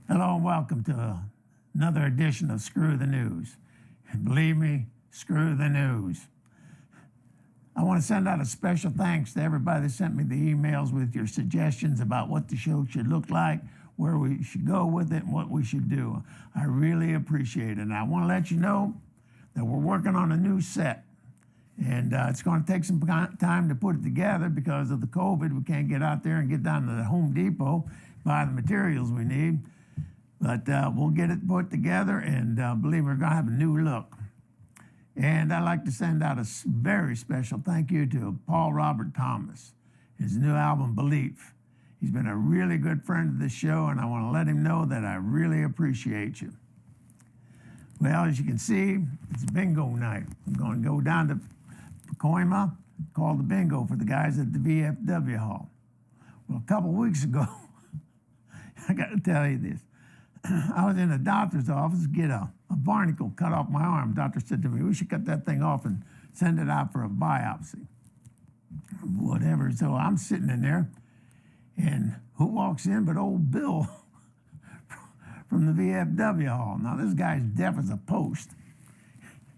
Hello and welcome to another edition of Screw the News. And believe me, screw the news. I want to send out a special thanks to everybody that sent me the emails with your suggestions about what the show should look like, where we should go with it, and what we should do. I really appreciate it. And I want to let you know that we're working on a new set. And it's going to take some time to put it together because of the COVID. We can't get out there and get down to the Home Depot, buy the materials we need. But we'll get it put together, and believe me, we're going to have a new look. And I'd like to send out a very special thank you to Paul Robert Thomas, his new album, Belief. He's been a really good friend of the show, and I want to let him know that I really appreciate you. Well, as you can see, it's bingo night. I'm going to go down to Pacoima, call the bingo for the guys at the VFW Hall. Well, a couple weeks ago, I got to tell you this. I was in a doctor's office to get a barnacle cut off my arm. The doctor said to me, we should cut that thing off and send it out for a biopsy. Whatever. So I'm sitting in there, and who walks in but old Bill from the VFW Hall. Now, this guy's deaf as a post.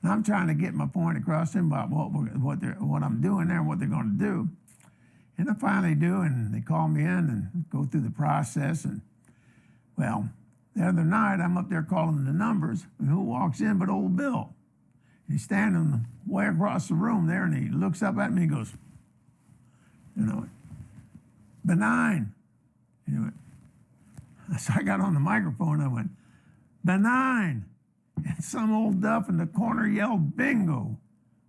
And I'm trying to get my point across to him about what I'm doing there and what they're going to do. And I finally do, and they call me in and go through the process. And, well, the other night, I'm up there calling the numbers, and who walks in but old Bill? He's standing way across the room there, and he looks up at me and goes, benign. So I got on the microphone, and I went, benign. And some old duff in the corner yelled, bingo.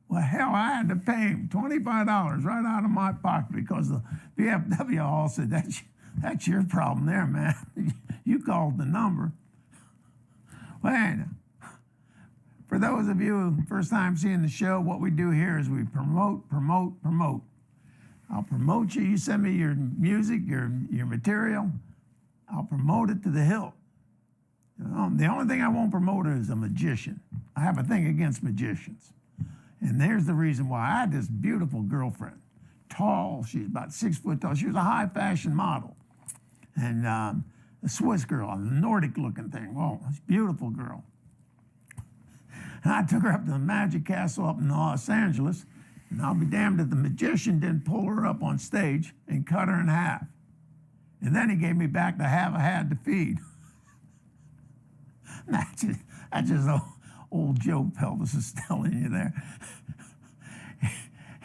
Well, hell, I had to pay him $25 right out of my pocket because the VFW Hall said, that's your problem there, man. You called the number. Well, for those of you first time seeing the show, what we do here is we promote. I'll promote you. You send me your music, your material. I'll promote it to the hilt. The only thing I won't promote is a magician. I have a thing against magicians. And there's the reason why. I had this beautiful girlfriend, tall. She's about 6 foot tall. She was a high fashion model. And a Swiss girl, a Nordic-looking thing. Well, it's a beautiful girl. And I took her up to the Magic Castle up in Los Angeles, and I'll be damned if the magician didn't pull her up on stage and cut her in half. And then he gave me back the half I had to feed. That's just old Joe Pelvis is telling you there.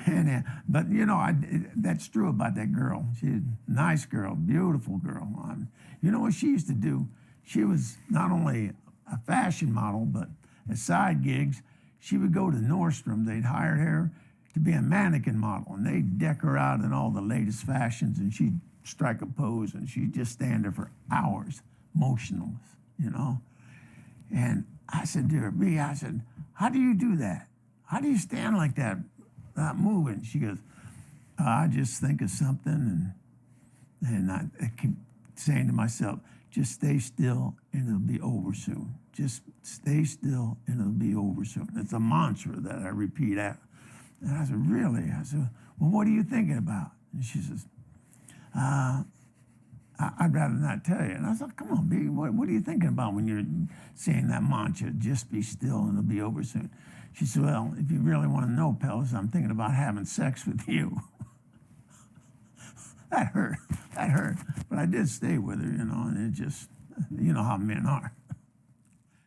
And, but, that's true about that girl. She's a nice girl, beautiful girl. You know what she used to do? She was not only a fashion model, but at side gigs, she would go to Nordstrom. They'd hire her to be a mannequin model, and they'd deck her out in all the latest fashions, and she'd strike a pose, and she'd just stand there for hours, motionless, And I said to her, I said, how do you do that? How do you stand like that? Not moving. She goes, I just think of something, and I keep saying to myself, just stay still and it'll be over soon. Just stay still and it'll be over soon. It's a mantra that I repeat out. And I said, really? I said, well, what are you thinking about? And she says, I'd rather not tell you. And I said, come on, B, what are you thinking about when you're saying that mantra? Just be still and it'll be over soon. She said, well, if you really want to know, Pelvis, I'm thinking about having sex with you. That hurt. But I did stay with her, and it just, how men are.